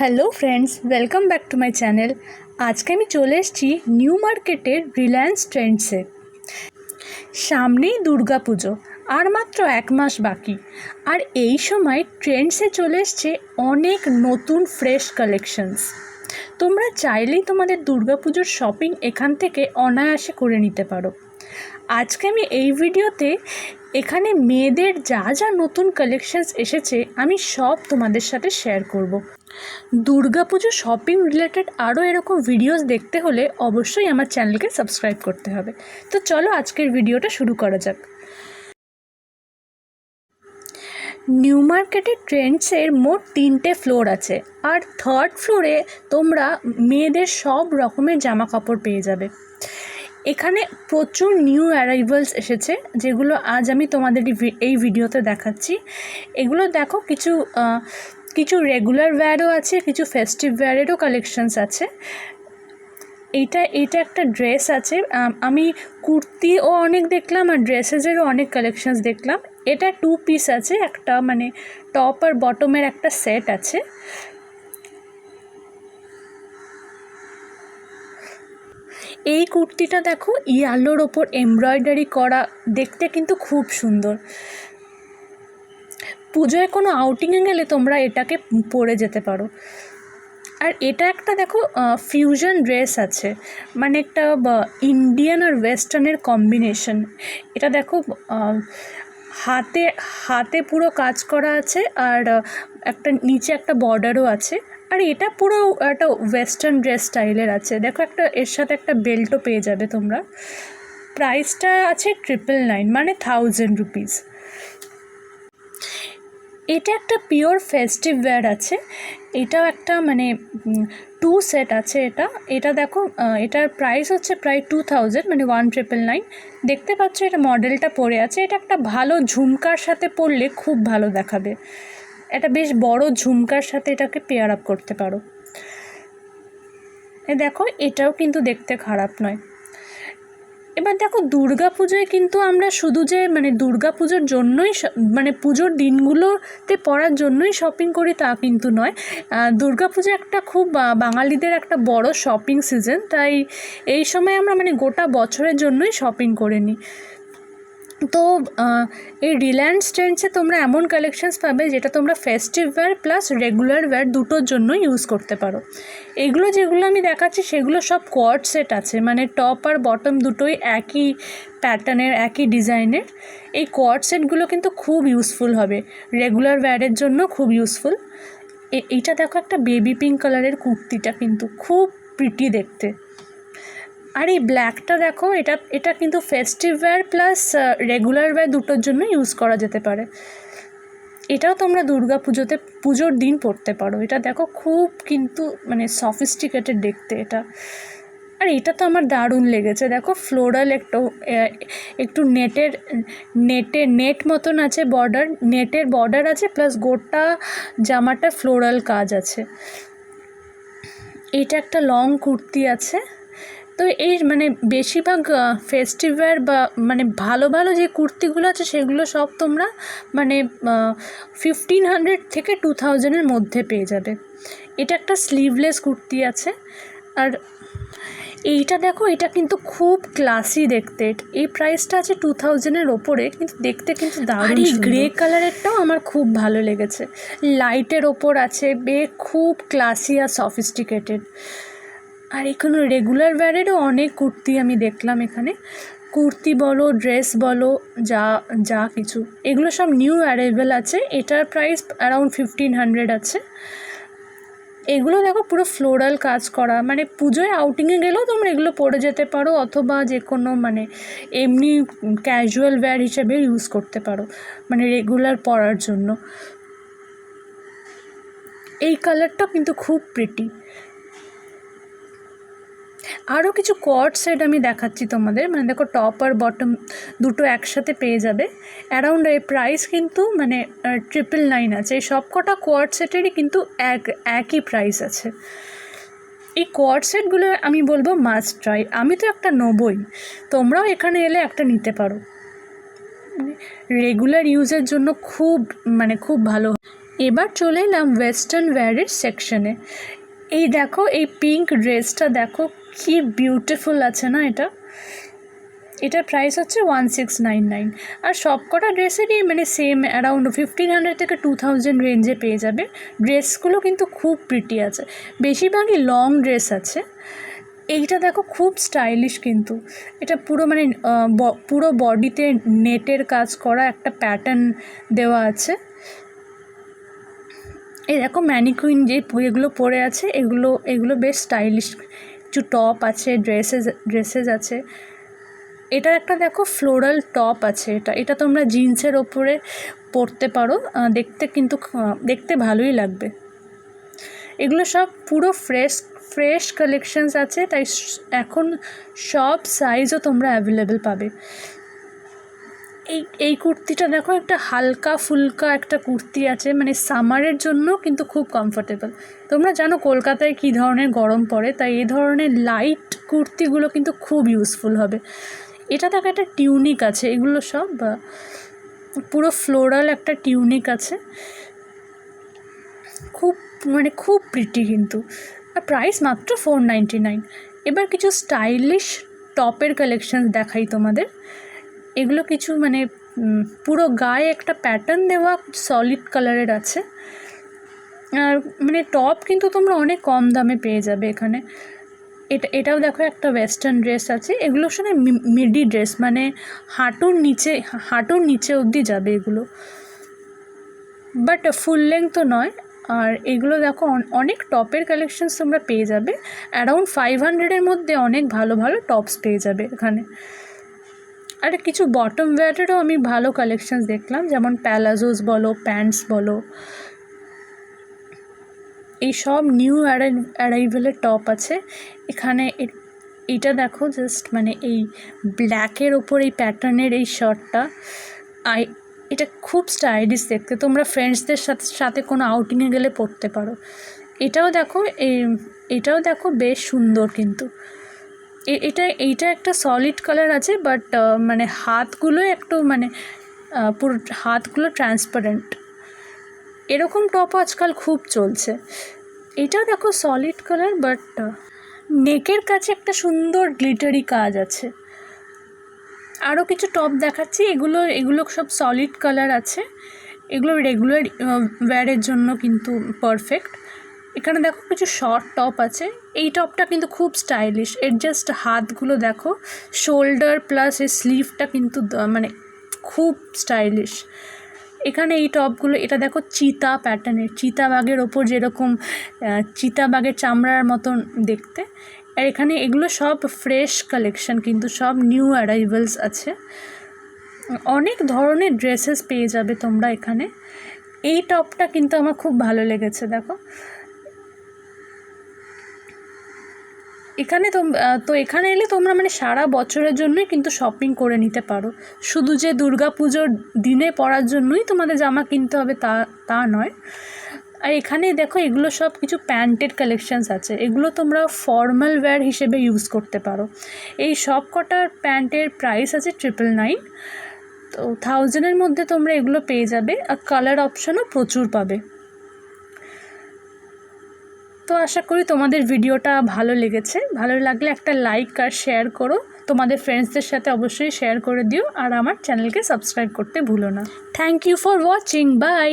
Hello friends, welcome back to my channel. আজকে আমি চলে এসেছি নিউ মার্কেটের রিলায়েন্স ট্রেন্ডসে। সামনেই দুর্গাপুজো, আর মাত্র 1 মাস বাকি। আর এই সময় ট্রেন্ডসে চলে এসছে অনেক নতুন ফ্রেশ কালেকশনস। তোমরা চাইলেই তোমাদের দুর্গাপুজোর শপিং এখান থেকে অনায়াসে করে নিতে পারো। আজকে আমি এই ভিডিওতে এখানে মেয়েদের যা যা নতুন কালেকশনস এসেছে আমি সব তোমাদের সাথে শেয়ার করব। দুর্গাপুজো শপিং রিলেটেড আরও এরকম ভিডিওস দেখতে হলে অবশ্যই আমার চ্যানেলকে সাবস্ক্রাইব করতে হবে। তো চলো আজকের ভিডিওটা শুরু করা যাক। নিউ মার্কেটের ট্রেন্ডসের মোট 3টে ফ্লোর আছে, আর 3rd ফ্লোরে তোমরা মেয়েদের সব রকমের জামা কাপড় পেয়ে যাবে। এখানে প্রচুর নিউ অ্যারাইভালস এসেছে, যেগুলো আজ আমি তোমাদের এই ভিডিওতে দেখাচ্ছি। এগুলো দেখো, কিছু রেগুলার ওয়্যারও আছে, কিছু ফেস্টিভ ওয়্যারেরও কালেকশনস আছে। এইটা একটা ড্রেস আছে, আমি কুর্তিও অনেক দেখলাম আর ড্রেসেসেরও অনেক কালেকশনস দেখলাম। এটা 2 পিস আছে, একটা মানে টপ আর বটমের একটা সেট আছে। এই কুর্তিটা দেখো, ইয়ালোর ওপর এমব্রয়ডারি করা, দেখতে কিন্তু খুব সুন্দর। পুজোয় কোনো আউটিংয়ে গেলে তোমরা এটাকে পরে যেতে পারো। আর এটা একটা দেখো ফিউশন ড্রেস আছে, মানে একটা ইন্ডিয়ান আর ওয়েস্টার্নের কম্বিনেশন। এটা দেখো হাতে হাতে পুরো কাজ করা আছে, আর একটা নিচে একটা বর্ডারও আছে। আর এটা পুরো একটা ওয়েস্টার্ন ড্রেস স্টাইলের আছে। দেখো, একটা এর সাথে একটা বেল্টও পেয়ে যাবে তোমরা। প্রাইসটা আছে 999, মানে 1000 রুপিস। এটা একটা পিওর ফেস্টিভ ওয়্যার আছে। এটাও একটা মানে 2 সেট আছে। এটা দেখো, এটার প্রাইস হচ্ছে প্রায় 2000, মানে 1999। দেখতে পাচ্ছ এটা মডেলটা পরে আছে। এটা একটা ভালো ঝুমকার সাথে পরলে খুব ভালো দেখাবে। এটা বেশ বড় ঝুমকার সাথে এটাকে পেয়ার আপ করতে পারো। দেখো, এটাও কিন্তু দেখতে খারাপ নয়। এবার দেখো, দুর্গাপুজোয় কিন্তু আমরা শুধু যে মানে দুর্গাপুজোর জন্যই মানে পুজোর দিনগুলোতে পরার জন্যই শপিং করি তা কিন্তু নয়। দুর্গাপুজো একটা খুব বাঙালিদের একটা বড় শপিং সিজন, তাই এই সময় আমরা মানে গোটা বছরের জন্যই শপিং করে নিই। তো এই রিলায়েন্স ট্রেন্ডসে তোমরা এমন কালেকশানস পাবে যেটা তোমরা festive wear plus regular wear দুটোর জন্য ইউজ করতে পারো। এগুলো যেগুলো আমি দেখাচ্ছি সেগুলো সব কোয়ার্ড সেট আছে, মানে টপ আর বটম দুটোই একই প্যাটার্নের, একই ডিজাইনের। এই কোয়ার্ড সেটগুলো কিন্তু খুব ইউজফুল হবে, রেগুলার ওয়্যারের জন্য খুব ইউজফুল। এইটা দেখো, একটা বেবি পিঙ্ক কালারের কুর্তিটা কিন্তু খুব প্রিটি দেখতে। আর এই ব্ল্যাকটা দেখো, এটা কিন্তু festive wear plus regular wear দুটোর জন্য ইউজ করা যেতে পারে। এটাও তোমরা পুজোর দিন পরতে পারো। এটা দেখো, খুব কিন্তু মানে সফিস্টিকেটেড দেখতে এটা। আর এটা তো আমার দারুণ লেগেছে। দেখো, ফ্লোরাল একটু নেট মতন আছে, নেটের বর্ডার আছে, প্লাস গোটা জামাটা ফ্লোরাল কাজ আছে। এটা একটা লং কুর্তি আছে। তো এই মানে বেশিরভাগ ফেস্টিভ ওয়্যার বা মানে ভালো ভালো যে কুর্তিগুলো আছে সেগুলো সব তোমরা মানে 1500 থেকে 2000-এর মধ্যে পেয়ে যাবে। এটা একটা স্লিভলেস কুর্তি আছে। আর এইটা দেখো, এটা কিন্তু খুব ক্লাসি দেখতে। এই প্রাইসটা আছে 2000-এর ওপরে, কিন্তু দেখতে কিন্তু দারুণ। এই গ্রে কালারেরটাও আমার খুব ভালো লেগেছে, লাইটের ওপর আছে, খুব ক্লাসি আর সফিস্টিকেটেড। আর এখানে রেগুলার ওয়্যারেরও অনেক কুর্তি আমি দেখলাম। এখানে কুর্তি বলো, ড্রেস বলো, যা কিছু, এগুলো সব নিউ অ্যারাইভেল আছে। এটার প্রাইস অ্যারাউন্ড 1500 আছে। এগুলো দেখো, পুরো ফ্লোরাল কাজ করা, মানে পুজোয় আউটিংয়ে গেলেও তোমরা এগুলো পরে যেতে পারো, অথবা যে কোনো মানে এমনি ক্যাজুয়াল ওয়্যার হিসেবে ইউজ করতে পারো, মানে রেগুলার পরার জন্য। এই কালারটা কিন্তু খুব প্রিটি। আরও কিছু কোয়ার্ড সেট আমি দেখাচ্ছি তোমাদের। মানে দেখো, টপ আর বটম দুটো একসাথে পেয়ে যাবে। অ্যারাউন্ড এই প্রাইস কিন্তু মানে 999 আছে। এই সব কটা কোয়ার্ড সেটেরই কিন্তু একই প্রাইস আছে। এই কোয়ার্ড সেটগুলো আমি বলবো মাস্ট ট্রাই। আমি তো একটা নেবই, তোমরাও এখানে এলে একটা নিতে পারো। রেগুলার ইউজের জন্য খুব ভালো। এবার চলে এলাম ওয়েস্টার্ন ওয়্যারের সেকশনে। এই দেখো, এই পিঙ্ক ড্রেসটা দেখো কি বিউটিফুল আছে না এটা। এটার প্রাইস হচ্ছে 1699। আর সব কটা ড্রেসেরই মানে সেম অ্যারাউন্ড 1500 থেকে 2000 রেঞ্জে পেয়ে যাবে। ড্রেসগুলো কিন্তু খুব প্রিটি আছে, বেশিরভাগই লং ড্রেস আছে। এইটা দেখো খুব স্টাইলিশ কিন্তু, এটা পুরো মানে পুরো বডিতে নেটের কাজ করা একটা প্যাটার্ন দেওয়া আছে। এই দেখো ম্যানিকুইন যে এগুলো পরে আছে, এগুলো বেশ স্টাইলিশ। কিছু টপ আছে, ড্রেসেস আছে। এটা একটা দেখো ফ্লোরাল টপ আছে, এটা তোমরা জিন্সের ওপরে পরতে পারো, দেখতে ভালোই লাগবে। এগুলো সব পুরো ফ্রেশ কালেকশনস আছে, তাই এখন সব সাইজও তোমরা অ্যাভেলেবেল পাবে। এই কুর্তিটা দেখো, একটা হালকা ফুলকা একটা কুর্তি আছে, মানে সামারের জন্য কিন্তু খুব কমফোর্টেবল। তোমরা জানো কলকাতায় কী ধরনের গরম পড়ে, তাই এই ধরনের লাইট কুর্তিগুলো কিন্তু খুব ইউজফুল হবে। এটা দেখো একটা টিউনিক আছে, এগুলো সব পুরো ফ্লোরাল একটা টিউনিক আছে, খুব প্রিটি কিন্তু। আর প্রাইস মাত্র 499। এবার কিছু স্টাইলিশ টপের কালেকশন দেখাই তোমাদের। এগুলো কিছু মানে পুরো গায়ে একটা প্যাটার্ন দেওয়া সলিড কালারের আছে। আর মানে টপ কিন্তু তোমরা অনেক কম দামে পেয়ে যাবে এখানে। এটাও দেখো একটা ওয়েস্টার্ন ড্রেস আছে, এগুলোর সঙ্গে মিডি ড্রেস, মানে হাঁটুর নিচে অবধি যাবে এগুলো, বাট ফুল লেন্থ তো নয়। আর এগুলো দেখো অনেক টপের কালেকশনস তোমরা পেয়ে যাবে, অ্যারাউন্ড 500-এর মধ্যে অনেক ভালো ভালো টপস পেয়ে যাবে এখানে। আর কিছু বটম ওয়্যারেরও আমি ভালো কালেকশনস দেখলাম, যেমন প্যালাজোস বলো, প্যান্টস বলো, এই সব নিউ অ্যারাইভেলের টপ আছে এখানে। এটা দেখো জাস্ট মানে এই ব্ল্যাকের ওপর এই প্যাটার্নের এই শার্টটা, এটা খুব স্টাইলিশ দেখতে, তোমরা ফ্রেন্ডসদের সাথে কোনো আউটিংয়ে গেলে পরতে পারো। এটাও দেখো বেশ সুন্দর কিন্তু। এইটা একটা সলিড কালার আছে, বাট মানে হাতগুলো একটু মানে পুরো হাতগুলো ট্রান্সপারেন্ট, এরকম টপ আজকাল খুব চলছে। এটাও দেখো সলিড কালার, বাট নেকের কাছে একটা সুন্দর গ্লিটারি কাজ আছে। আরও কিছু টপ দেখাচ্ছি, এগুলো সব সলিড কালার আছে, এগুলো রেগুলার ওয়্যারের জন্য কিন্তু পারফেক্ট। এখানে দেখো কিছু শর্ট টপ আছে, এই টপটা কিন্তু খুব স্টাইলিশ, এর জাস্ট হাতগুলো দেখো, শোল্ডার প্লাস এই স্লিভটা কিন্তু মানে খুব স্টাইলিশ। এখানে এই টপগুলো, এটা দেখো চিতা প্যাটার্নের, চিতাবাঘের ওপর যেরকম চিতাবাঘের চামড়ার মতন দেখতে। আর এখানে এগুলো সব ফ্রেশ কালেকশন, কিন্তু সব নিউ অ্যারাইভেলস আছে। অনেক ধরনের ড্রেসেস পেয়ে যাবে তোমরা এখানে। এই টপটা কিন্তু আমার খুব ভালো লেগেছে, দেখো এখানে তো এখানে এলে তোমরা মানে সারা বছরের জন্যই কিন্তু শপিং করে নিতে পারো। শুধু যে দুর্গা পুজোর দিনে পরার জন্যই তোমাদের জামা কিনতে হবে তা নয়। আর এখানে দেখো এগুলো সব কিছু প্যান্টের কালেকশানস আছে, এগুলো তোমরা ফর্মাল ওয়্যার হিসেবে ইউজ করতে পারো। এই সব কটার প্যান্টের প্রাইস আছে 999, তো 1000-এর মধ্যে তোমরা এগুলো পেয়ে যাবে। আর কালার অপশানও প্রচুর পাবে। তো আশা করি তোমাদের ভিডিওটা ভালো লেগেছে। ভালো লাগলে একটা লাইক আর শেয়ার করো, তোমাদের ফ্রেন্ডসদের সাথে অবশ্যই শেয়ার করে দিও, আর আমার চ্যানেলকে সাবস্ক্রাইব করতে ভুলো না। Thank you for watching, by.